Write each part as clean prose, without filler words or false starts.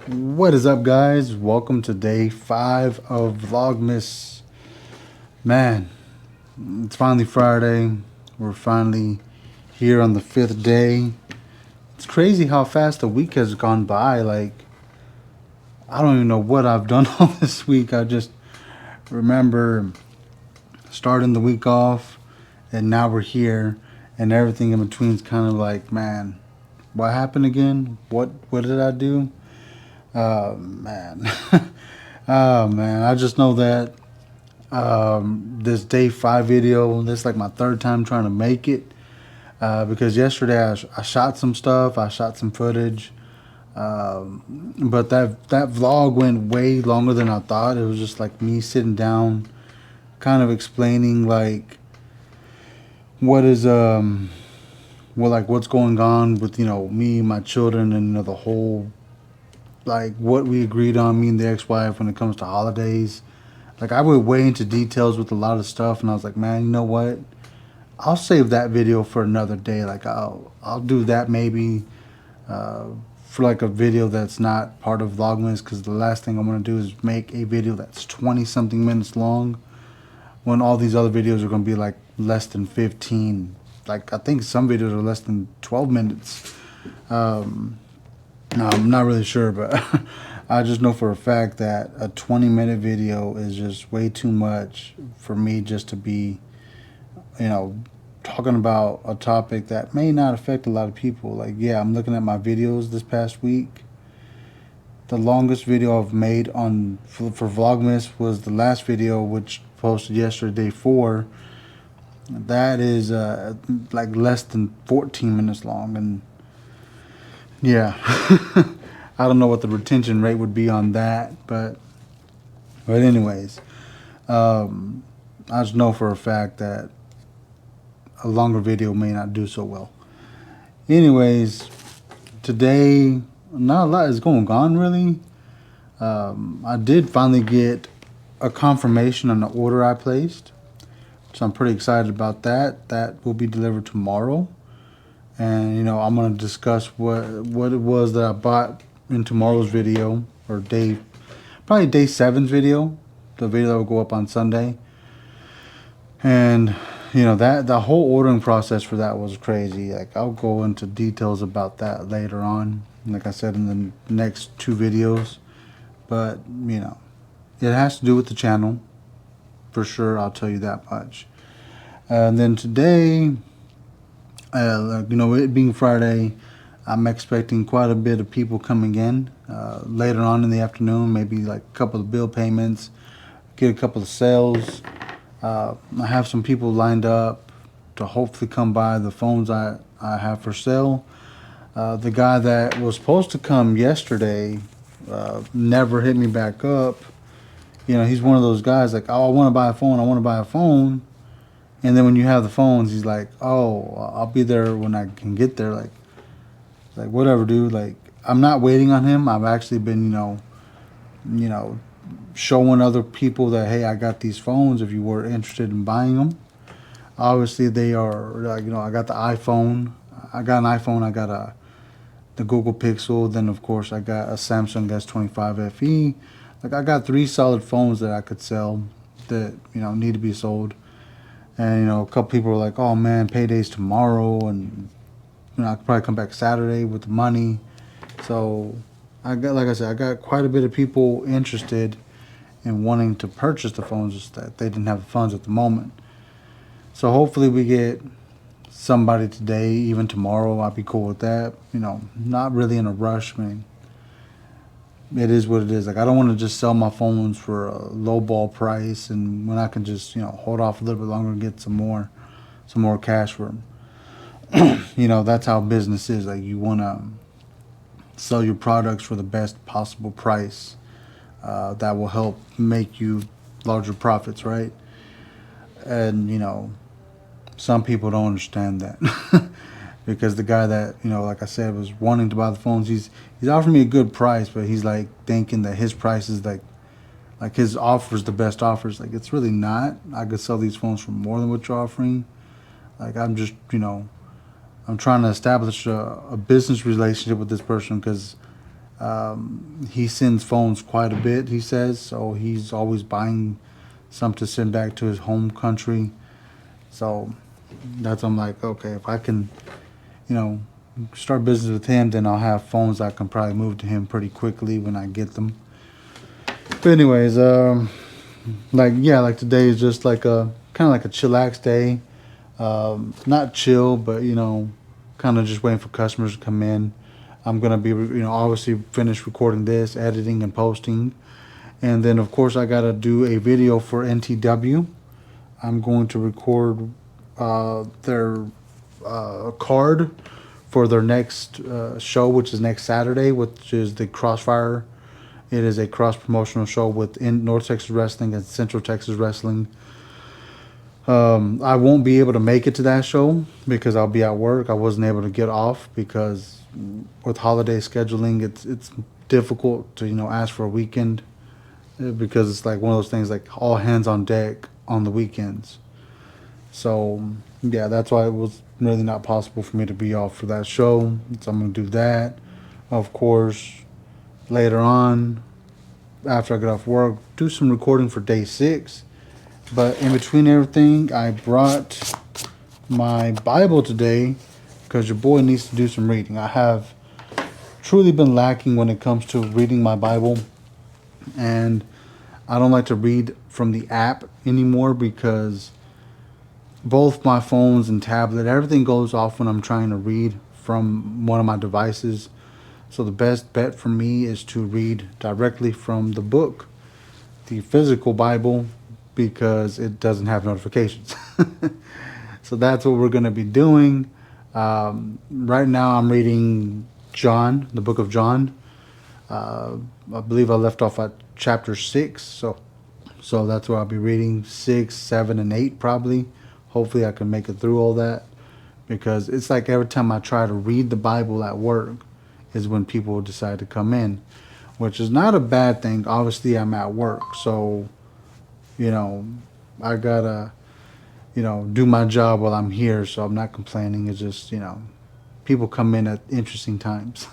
What is up, guys? Welcome to day 5 of Vlogmas. Man, it's finally Friday. We're finally here on the 5th day. It's crazy how fast the week has gone by. I don't even know what I've done all this week. I just remember starting the week off, and now we're here, and everything in between is kind of like, man, what happened again? What did I do? Man. Oh man, I just know that this day 5 video, this is like my third time trying to make it, because yesterday I shot some stuff, I shot some footage, but that vlog went way longer than I thought. It was just like me sitting down, kind of explaining like what is what's going on with me, my children, and the whole, like, what we agreed on, me and the ex-wife, when it comes to holidays. Like, I went way into details with a lot of stuff, and I was like, man, you know what? I'll save that video for another day. Like, I'll do that maybe for like a video that's not part of Vlogmas, because the last thing I'm gonna do is make a video that's 20 something minutes long when all these other videos are gonna be like less than 15. Like, I think some videos are less than 12 minutes. No, I'm not really sure, but I just know for a fact that a 20-minute video is just way too much for me just to be, talking about a topic that may not affect a lot of people. Like, yeah, I'm looking at my videos this past week. The longest video I've made for Vlogmas was the last video, which posted yesterday, day 4. That is like less than 14 minutes long, and yeah. I don't know what the retention rate would be on that, but anyways, I just know for a fact that a longer video may not do so well. Anyways, today, not a lot is going on really. I did finally get a confirmation on the order I placed, so I'm pretty excited about that. That will be delivered tomorrow, and I'm going to discuss what it was that I bought in tomorrow's video, or probably day 7's video, the video that will go up on Sunday. And that the whole ordering process for that was crazy. Like, I'll go into details about that later on, like I said, in the next 2 videos. But it has to do with the channel for sure, I'll tell you that much. And then today, it being Friday, I'm expecting quite a bit of people coming in later on in the afternoon, maybe like a couple of bill payments, get a couple of sales. I have some people lined up to hopefully come by the phones I have for sale. The guy that was supposed to come yesterday never hit me back up. He's one of those guys like, oh, I want to buy a phone. And then when you have the phones, he's like, oh, I'll be there when I can get there. Like whatever, dude. Like, I'm not waiting on him. I've actually been, showing other people that, hey, I got these phones if you were interested in buying them. Obviously, they are, like, I got the iPhone. I got an iPhone. I got the Google Pixel. Then, of course, I got a Samsung S25 FE. Like, I got 3 solid phones that I could sell that, need to be sold. And, a couple people were like, oh, man, payday's tomorrow. And, I could probably come back Saturday with the money. So, like I said, I got quite a bit of people interested in wanting to purchase the phones, just that they didn't have the funds at the moment. So hopefully we get somebody today, even tomorrow. I'll be cool with that. Not really in a rush. I mean, it is what it is. Like, I don't want to just sell my phones for a low ball price, and when I can just, hold off a little bit longer and get some more cash for them. That's how business is. Like, you want to sell your products for the best possible price that will help make you larger profits, right? And some people don't understand that. Because the guy that, like I said, was wanting to buy the phones, he's offering me a good price, but he's like thinking that his price is like his offer is the best offers. Like, it's really not. I could sell these phones for more than what you're offering. Like, I'm just, I'm trying to establish a business relationship with this person, because He sends phones quite a bit, he says, so he's always buying some to send back to his home country. So I'm like, okay, if I can, start business with him, then I'll have phones I can probably move to him pretty quickly when I get them. But anyways, like today is just like a kind of like a chillax day. Not chill, but kind of just waiting for customers to come in. I'm gonna be, obviously finish recording this, editing and posting, and then of course I gotta do a video for NTW. I'm going to record their card for their next show, which is next Saturday, which is the Crossfire. It is a cross promotional show within North Texas Wrestling and Central Texas Wrestling. I won't be able to make it to that show because I'll be at work. I wasn't able to get off because with holiday scheduling, it's difficult to ask for a weekend because it's like one of those things like all hands on deck on the weekends. So yeah, that's why it was really not possible for me to be off for that show. So I'm gonna do that. Of course, later on, after I get off work, do some recording for day 6. But in between everything, I brought my Bible today because your boy needs to do some reading. I have truly been lacking when it comes to reading my Bible, and I don't like to read from the app anymore because both my phones and tablet, everything goes off when I'm trying to read from one of my devices. So the best bet for me is to read directly from the book, the physical Bible, because it doesn't have notifications. So that's what we're going to be doing. Right now I'm reading John, the book of John. I believe I left off at chapter 6. So that's where I'll be reading 6, 7, and 8 probably. Hopefully I can make it through all that, because it's like every time I try to read the Bible at work is when people decide to come in, which is not a bad thing. Obviously I'm at work, so I gotta do my job while I'm here, so I'm not complaining. It's just people come in at interesting times.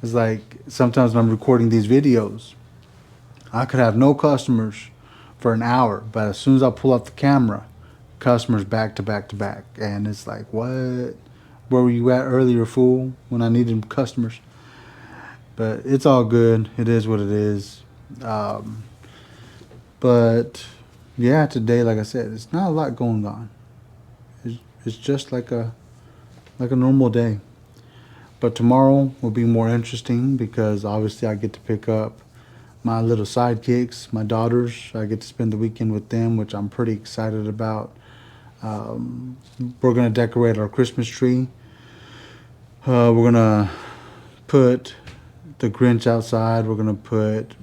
It's like sometimes when I'm recording these videos, I could have no customers for an hour, but as soon as I pull up the camera, customers back to back to back, and it's like, what? Where were you at earlier, fool, when I needed customers? But it's all good. It is what it is. But yeah, today, like I said, it's not a lot going on. It's just like a normal day. But tomorrow will be more interesting because obviously I get to pick up my little sidekicks, my daughters. I get to spend the weekend with them, which I'm pretty excited about. We're gonna decorate our Christmas tree. We're gonna put the Grinch outside. We're gonna put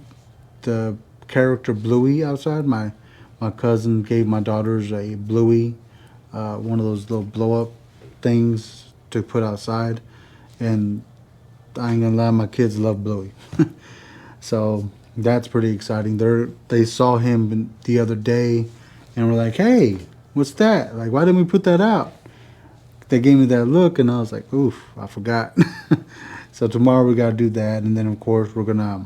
the character Bluey outside. My cousin gave my daughters a Bluey, one of those little blow up things to put outside, and I ain't gonna lie, my kids love Bluey. So that's pretty exciting. They saw him the other day and were like, "Hey, what's that? Like, why didn't we put that out?" They gave me that look, and I was like, "Oof, I forgot." So tomorrow we gotta do that, and then of course we're gonna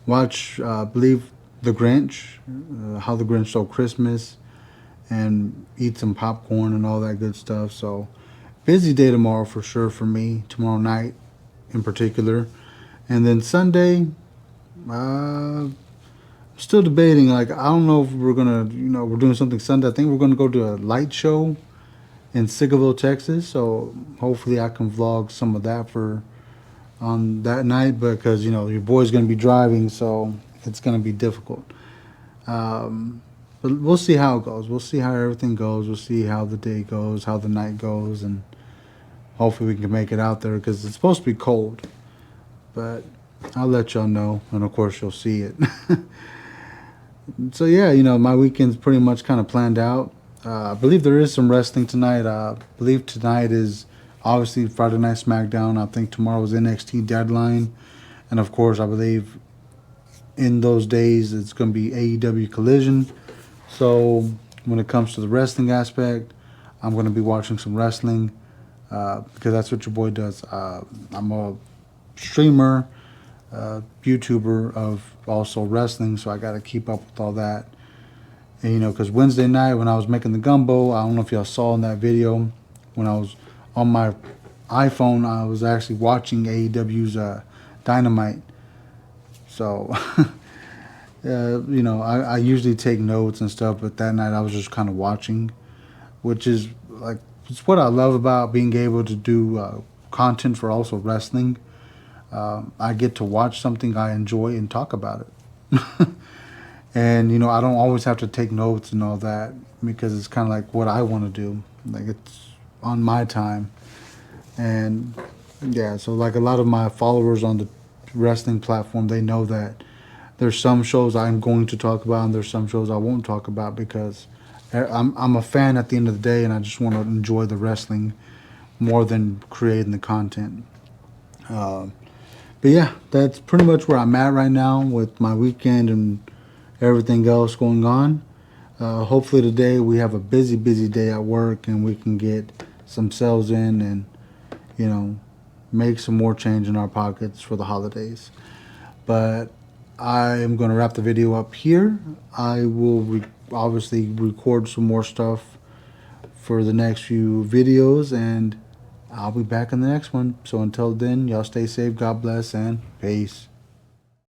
watch, I believe, The Grinch, How the Grinch Stole Christmas, and eat some popcorn and all that good stuff. So busy day tomorrow for sure for me. Tomorrow night, in particular, and then Sunday. Still debating. Like, I don't know if we're gonna, we're doing something Sunday. I think we're gonna go to a light show in Sigaville, Texas. So hopefully I can vlog some of that for on that night, because your boy's gonna be driving, so it's gonna be difficult. But we'll see how it goes. We'll see how everything goes. We'll see how the day goes, how the night goes, and hopefully we can make it out there because it's supposed to be cold. But I'll let y'all know, and of course you'll see it. So yeah, my weekend's pretty much kind of planned out. I believe there is some wrestling tonight. I believe tonight is obviously Friday Night SmackDown. I think tomorrow is NXT Deadline, and of course I believe in those days it's going to be AEW Collision. So when it comes to the wrestling aspect, I'm going to be watching some wrestling because that's what your boy does. I'm a streamer, YouTuber of also wrestling, so I got to keep up with all that. And, you know, because Wednesday night when I was making the gumbo, I don't know if y'all saw in that video, when I was on my iPhone, I was actually watching AEW's Dynamite. So, you know, I usually take notes and stuff, but that night I was just kind of watching, which is like, it's what I love about being able to do content for also wrestling. I get to watch something I enjoy and talk about it. And, you know, I don't always have to take notes and all that, because it's kind of like what I want to do. Like, it's on my time. And, yeah, so like a lot of my followers on the wrestling platform, they know that there's some shows I'm going to talk about and there's some shows I won't talk about, because I'm a fan at the end of the day, and I just want to enjoy the wrestling more than creating the content. But yeah, that's pretty much where I'm at right now with my weekend and everything else going on. Hopefully today we have a busy day at work and we can get some sales in and, you know, make some more change in our pockets for the holidays. But I am going to wrap the video up here. I will obviously record some more stuff for the next few videos, and I'll be back in the next one. So until then, y'all stay safe, God bless, and peace.